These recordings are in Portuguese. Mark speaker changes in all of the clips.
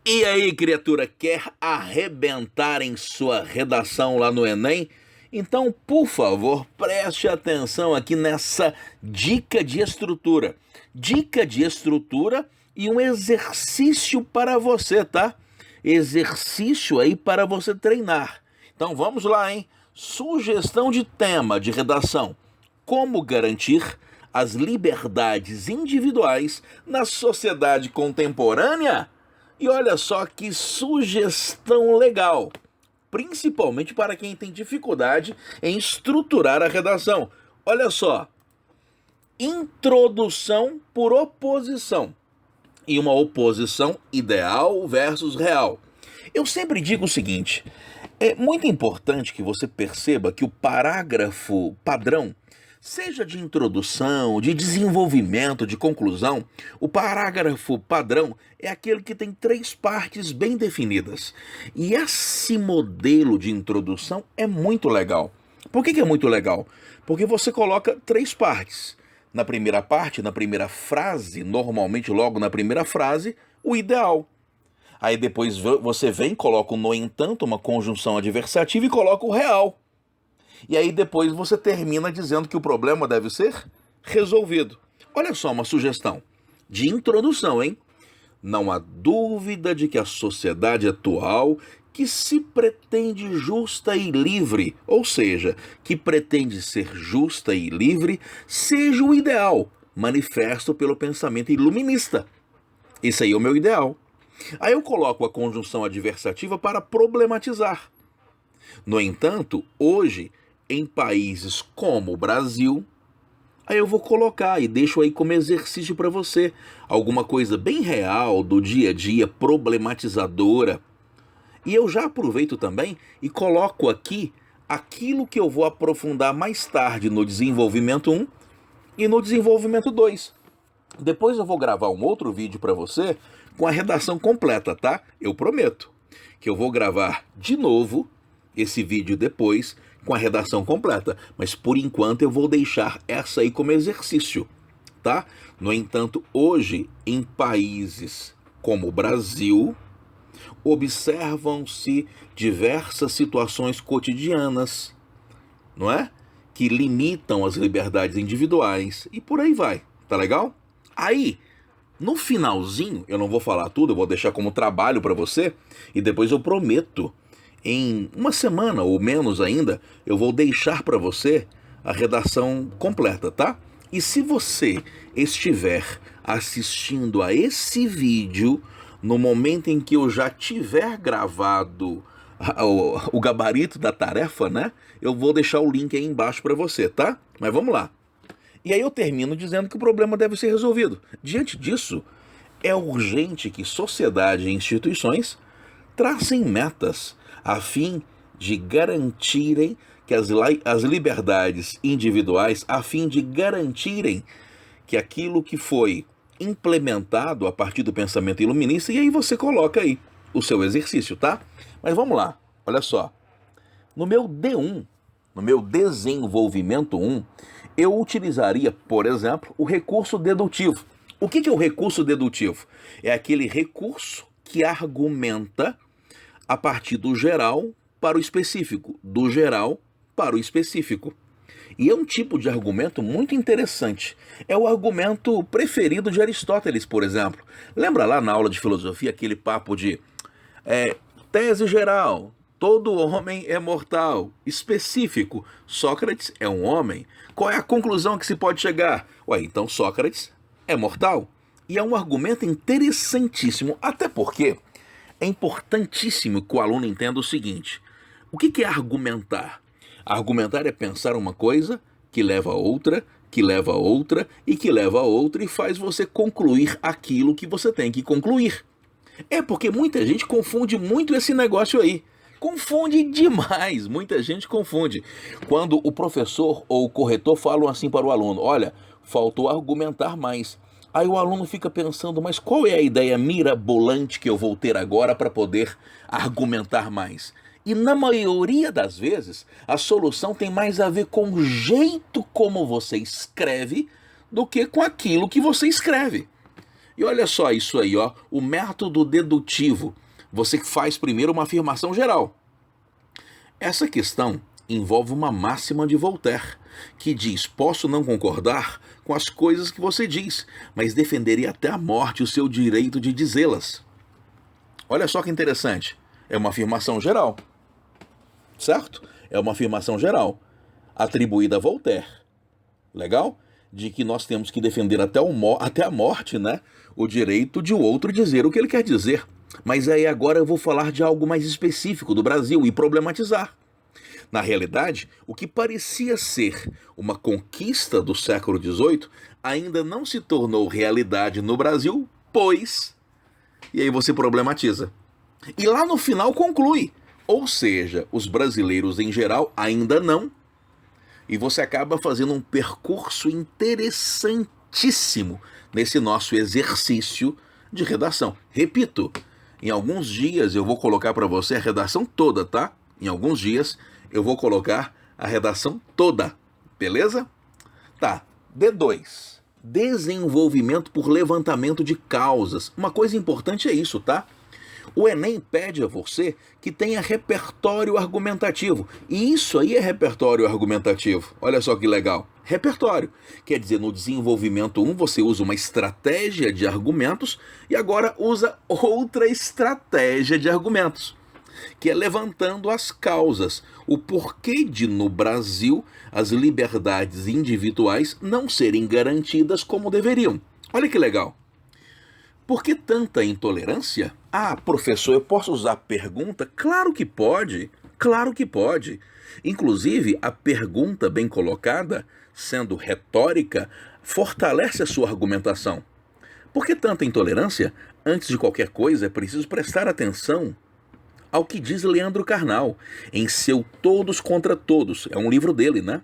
Speaker 1: E aí, criatura, quer arrebentar em sua redação lá no Enem? Então, por favor, preste atenção aqui nessa dica de estrutura. Dica de estrutura e um exercício para você, tá? Exercício aí para você treinar. Então, vamos lá, hein? Sugestão de tema de redação: como garantir as liberdades individuais na sociedade contemporânea? E olha só que sugestão legal, principalmente para quem tem dificuldade em estruturar a redação. Olha só: introdução por oposição e uma oposição ideal versus real. Eu sempre digo o seguinte: é muito importante que você perceba que o parágrafo padrão, seja de introdução, de desenvolvimento, de conclusão, o parágrafo padrão é aquele que tem 3 partes bem definidas. E esse modelo de introdução é muito legal. Por que é muito legal? Porque você coloca 3 partes. Na primeira parte, na primeira frase, normalmente logo na primeira frase, o ideal. Aí depois você vem, coloca o no entanto, uma conjunção adversativa, e coloca o real. E aí depois você termina dizendo que o problema deve ser resolvido. Olha só uma sugestão de introdução, hein? Não há dúvida de que a sociedade atual, que se pretende justa e livre, ou seja, que pretende ser justa e livre, seja o ideal, manifesto pelo pensamento iluminista. Esse aí é o meu ideal. Aí eu coloco a conjunção adversativa para problematizar. No entanto, hoje, em países como o Brasil, aí eu vou colocar e deixo aí como exercício para você alguma coisa bem real do dia a dia, problematizadora. E eu já aproveito também e coloco aqui aquilo que eu vou aprofundar mais tarde no desenvolvimento 1 e no desenvolvimento 2. Depois eu vou gravar um outro vídeo para você com a redação completa, tá? Eu prometo que eu vou gravar de novo esse vídeo depois com a redação completa, mas por enquanto eu vou deixar essa aí como exercício, tá? No entanto, hoje, em países como o Brasil, observam-se diversas situações cotidianas, não é? Que limitam as liberdades individuais e por aí vai, tá legal? Aí, no finalzinho, eu não vou falar tudo, eu vou deixar como trabalho para você e depois eu prometo, em uma semana ou menos ainda, eu vou deixar para você a redação completa, tá? E se você estiver assistindo a esse vídeo no momento em que eu já tiver gravado o gabarito da tarefa, né? Eu vou deixar o link aí embaixo para você, tá? Mas vamos lá. E aí eu termino dizendo que o problema deve ser resolvido. Diante disso, é urgente que sociedade e instituições tracem metas a fim de garantirem que as liberdades individuais, a fim de garantirem que aquilo que foi implementado a partir do pensamento iluminista, e aí você coloca aí o seu exercício, tá? Mas vamos lá, olha só. No meu D1, no meu desenvolvimento 1, eu utilizaria, por exemplo, o recurso dedutivo. O que é o recurso dedutivo? É aquele recurso que argumenta a partir do geral para o específico, do geral para o específico. E é um tipo de argumento muito interessante. É o argumento preferido de Aristóteles, por exemplo. Lembra lá na aula de filosofia aquele papo de tese geral, todo homem é mortal. Específico, Sócrates é um homem. Qual é a conclusão que se pode chegar? Ué, então Sócrates é mortal. E é um argumento interessantíssimo, até porque é importantíssimo que o aluno entenda o seguinte: o que é argumentar? Argumentar é pensar uma coisa que leva a outra, que leva a outra e que leva a outra e faz você concluir aquilo que você tem que concluir. É porque muita gente confunde muito esse negócio aí. Confunde demais, muita gente confunde. Quando o professor ou o corretor falam assim para o aluno: olha, faltou argumentar mais. Aí o aluno fica pensando, mas qual é a ideia mirabolante que eu vou ter agora para poder argumentar mais? E na maioria das vezes, a solução tem mais a ver com o jeito como você escreve do que com aquilo que você escreve. E olha só isso aí, ó, o método dedutivo. Você faz primeiro uma afirmação geral. Essa questão envolve uma máxima de Voltaire, que diz: posso não concordar com as coisas que você diz, mas defenderia até a morte o seu direito de dizê-las. Olha só que interessante. É uma afirmação geral. Certo? É uma afirmação geral, atribuída a Voltaire. Legal? De que nós temos que defender até a morte, né, o direito de o outro dizer o que ele quer dizer. Mas aí agora eu vou falar de algo mais específico do Brasil e problematizar. Na realidade, o que parecia ser uma conquista do século XVIII ainda não se tornou realidade no Brasil, pois... E aí você problematiza. E lá no final conclui. Ou seja, os brasileiros em geral ainda não. E você acaba fazendo um percurso interessantíssimo nesse nosso exercício de redação. Repito, em alguns dias eu vou colocar para você a redação toda, tá? Em alguns dias eu vou colocar a redação toda, beleza? Tá, D2. Desenvolvimento por levantamento de causas. Uma coisa importante é isso, tá? O Enem pede a você que tenha repertório argumentativo. E isso aí é repertório argumentativo. Olha só que legal. Repertório. Quer dizer, no desenvolvimento 1 você usa uma estratégia de argumentos e agora usa outra estratégia de argumentos, que é levantando as causas. O porquê de, no Brasil, as liberdades individuais não serem garantidas como deveriam. Olha que legal. Por que tanta intolerância? Ah, professor, eu posso usar pergunta? Claro que pode, claro que pode. Inclusive, a pergunta bem colocada, sendo retórica, fortalece a sua argumentação. Por que tanta intolerância? Antes de qualquer coisa, é preciso prestar atenção ao que diz Leandro Carnal, em seu Todos contra Todos. É um livro dele, né?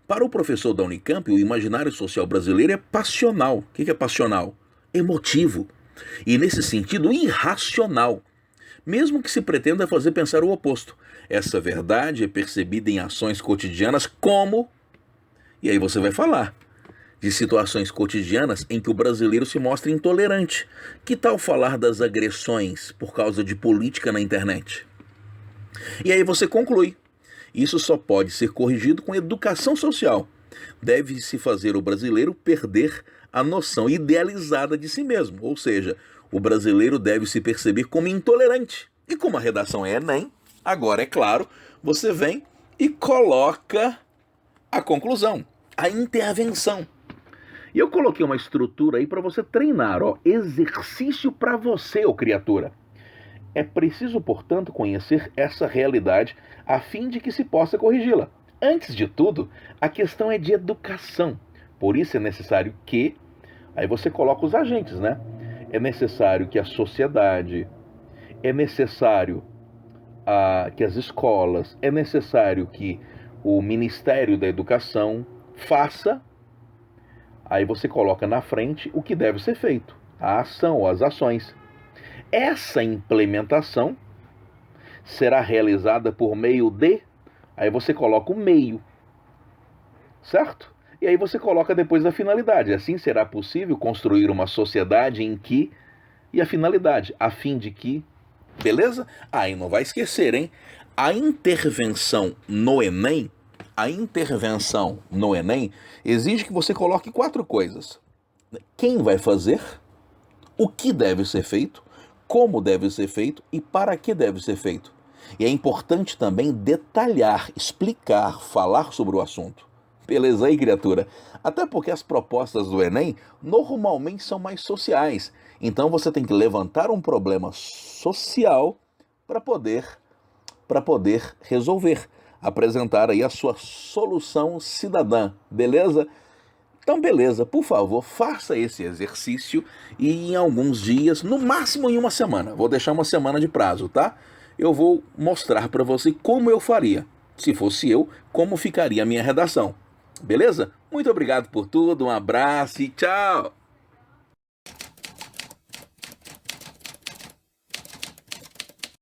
Speaker 1: Para o professor da Unicamp, o imaginário social brasileiro é passional. O que é passional? Emotivo. E, nesse sentido, irracional. Mesmo que se pretenda fazer pensar o oposto. Essa verdade é percebida em ações cotidianas como... E aí você vai falar de situações cotidianas em que o brasileiro se mostra intolerante. Que tal falar das agressões por causa de política na internet? E aí você conclui. Isso só pode ser corrigido com educação social. Deve-se fazer o brasileiro perder a noção idealizada de si mesmo. Ou seja, o brasileiro deve se perceber como intolerante. E como a redação é Enem, agora, é claro, você vem e coloca a conclusão, a intervenção. E eu coloquei uma estrutura aí para você treinar, ó, exercício para você, ô criatura. É preciso, portanto, conhecer essa realidade a fim de que se possa corrigi-la. Antes de tudo, a questão é de educação. Por isso é necessário que... Aí você coloca os agentes, né? É necessário que a sociedade, é necessário que as escolas, é necessário que o Ministério da Educação faça. Aí você coloca na frente o que deve ser feito, a ação ou as ações. Essa implementação será realizada por meio de... Aí você coloca o meio, certo? E aí você coloca depois a finalidade. Assim será possível construir uma sociedade em que... E a finalidade, a fim de que... Beleza? Aí não vai esquecer, hein? A intervenção no Enem exige que você coloque 4 coisas. Quem vai fazer, o que deve ser feito, como deve ser feito e para que deve ser feito. E é importante também detalhar, explicar, falar sobre o assunto. Beleza aí, criatura? Até porque as propostas do Enem normalmente são mais sociais. Então você tem que levantar um problema social para poder resolver, apresentar aí a sua solução cidadã, beleza? Então, beleza, por favor, faça esse exercício e em alguns dias, no máximo em uma semana, vou deixar uma semana de prazo, tá? Eu vou mostrar para você como eu faria, se fosse eu, como ficaria a minha redação. Beleza? Muito obrigado por tudo, um abraço e tchau!